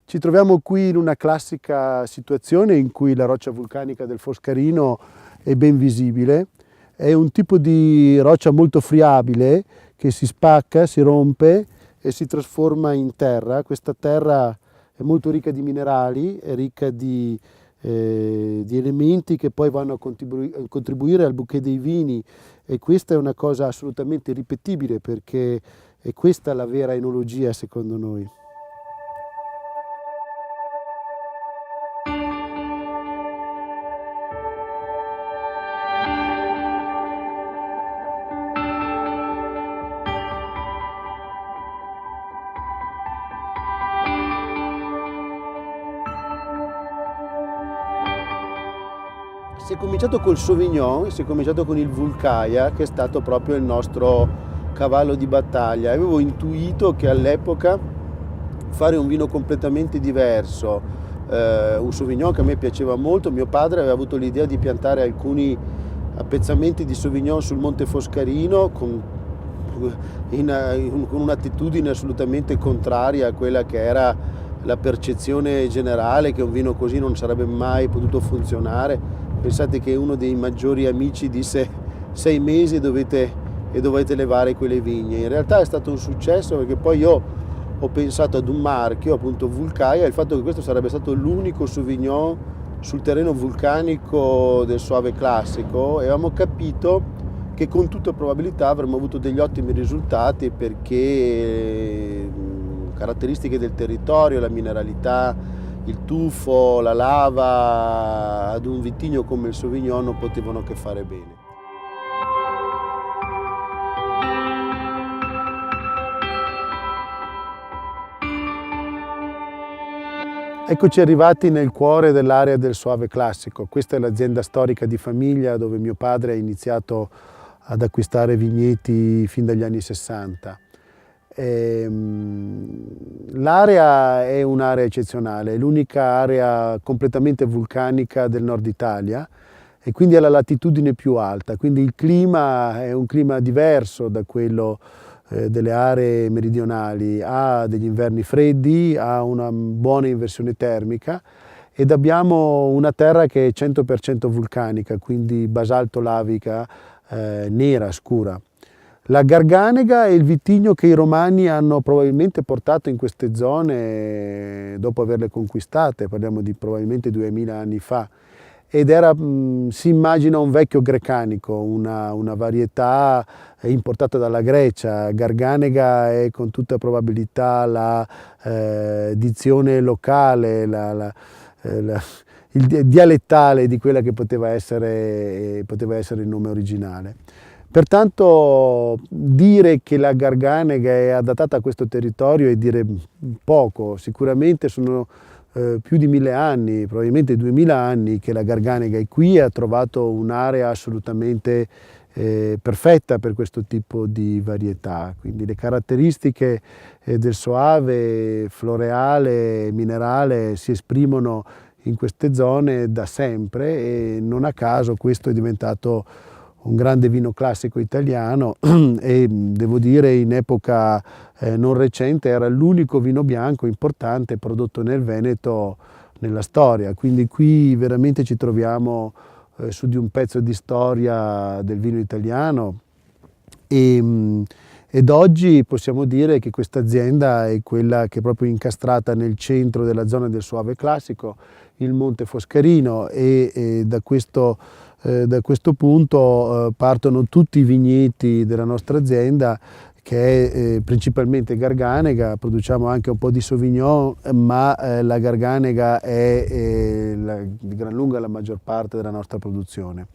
Ci troviamo qui in una classica situazione in cui la roccia vulcanica del Foscarino è ben visibile. È un tipo di roccia molto friabile che si spacca, si rompe e si trasforma in terra. Questa terra è molto ricca di minerali, è ricca di elementi che poi vanno a contribuire al bouquet dei vini, e questa è una cosa assolutamente ripetibile, perché è questa la vera enologia secondo noi. Si è cominciato col Sauvignon, si è cominciato con il Vulcaia, che è stato proprio il nostro cavallo di battaglia. Avevo intuito che all'epoca fare un vino completamente diverso, un Sauvignon che a me piaceva molto. Mio padre aveva avuto l'idea di piantare alcuni appezzamenti di Sauvignon sul Monte Foscarino con un'attitudine assolutamente contraria a quella che era la percezione generale, che un vino così non sarebbe mai potuto funzionare. Pensate che uno dei maggiori amici disse 6 mesi e dovete levare quelle vigne. In realtà è stato un successo, perché poi io ho pensato ad un marchio, appunto Vulcaia, e il fatto che questo sarebbe stato l'unico Sauvignon sul terreno vulcanico del Soave classico, e avevamo capito che con tutta probabilità avremmo avuto degli ottimi risultati, perché caratteristiche del territorio, la mineralità, il tufo, la lava, ad un vitigno come il Sauvignon non potevano che fare bene. Eccoci arrivati nel cuore dell'area del Soave classico. Questa è l'azienda storica di famiglia dove mio padre ha iniziato ad acquistare vigneti fin dagli anni 60. L'area è un'area eccezionale, è l'unica area completamente vulcanica del nord Italia, e quindi è la latitudine più alta, quindi il clima è un clima diverso da quello delle aree meridionali. Ha degli inverni freddi, ha una buona inversione termica, ed abbiamo una terra che è 100% vulcanica, quindi basalto lavica nera, scura. La Garganega è il vitigno che i romani hanno probabilmente portato in queste zone dopo averle conquistate, parliamo di probabilmente 2000 anni fa, ed era, si immagina, un vecchio grecanico, una varietà importata dalla Grecia. Garganega è con tutta probabilità la dizione locale, il dialettale di quella che poteva essere il nome originale. Pertanto dire che la Garganega è adattata a questo territorio è dire poco. Sicuramente sono più di 1000 anni, probabilmente 2000 anni che la Garganega è qui e ha trovato un'area assolutamente perfetta per questo tipo di varietà. Quindi le caratteristiche del Soave, floreale, minerale, si esprimono in queste zone da sempre, e non a caso questo è diventato un grande vino classico italiano e devo dire in epoca non recente era l'unico vino bianco importante prodotto nel Veneto nella storia. Quindi qui veramente ci troviamo su di un pezzo di storia del vino italiano, ed oggi possiamo dire che questa azienda è quella che è proprio incastrata nel centro della zona del Soave classico, il Monte Foscarino, e da questo punto partono tutti i vigneti della nostra azienda, che è principalmente Garganega. Produciamo anche un po' di Sauvignon, ma la Garganega è di gran lunga la maggior parte della nostra produzione.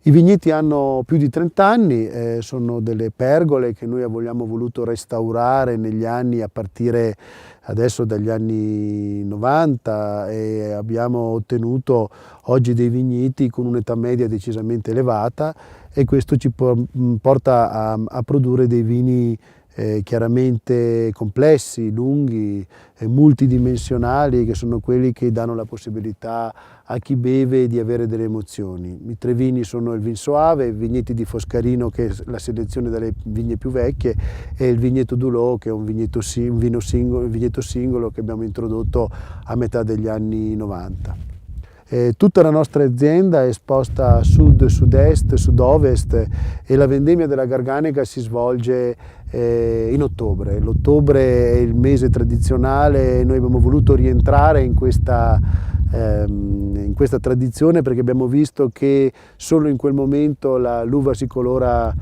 I vigneti hanno più di 30 anni, sono delle pergole che noi abbiamo voluto restaurare negli anni, a partire adesso dagli anni 90, e abbiamo ottenuto oggi dei vigneti con un'età media decisamente elevata, e questo ci porta a produrre dei vini chiaramente complessi, lunghi, multidimensionali, che sono quelli che danno la possibilità a chi beve di avere delle emozioni. I 3 vini sono il Vin Soave, i vigneti di Foscarino, che è la selezione delle vigne più vecchie, e il vigneto Dulot, che è un vigneto singolo che abbiamo introdotto a metà degli anni 90. Tutta la nostra azienda è esposta a sud, sud-est, sud-ovest, e la vendemmia della Garganega si svolge in ottobre. L'ottobre è il mese tradizionale e noi abbiamo voluto rientrare in questa tradizione, perché abbiamo visto che solo in quel momento l'uva si colora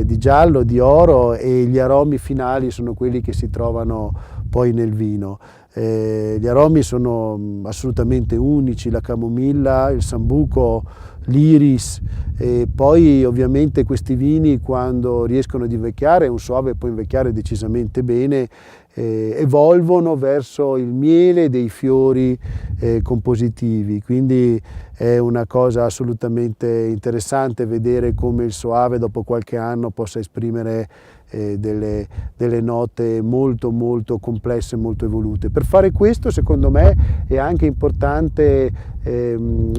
di giallo, di oro, e gli aromi finali sono quelli che si trovano poi nel vino. Gli aromi sono assolutamente unici: la camomilla, il sambuco, l'iris, e poi ovviamente questi vini, quando riescono ad invecchiare, un Soave può invecchiare decisamente bene, evolvono verso il miele dei fiori compositivi, quindi è una cosa assolutamente interessante vedere come il Soave dopo qualche anno possa esprimere delle note molto molto complesse, molto evolute. Per fare questo, secondo me, è anche importante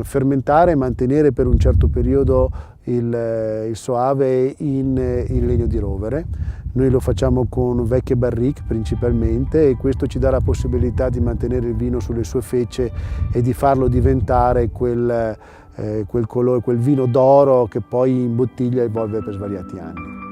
fermentare e mantenere per un certo periodo il Soave in legno di rovere. Noi lo facciamo con vecchie barrique principalmente, e questo ci dà la possibilità di mantenere il vino sulle sue fecce e di farlo diventare quel colore, quel vino d'oro che poi in bottiglia evolve per svariati anni.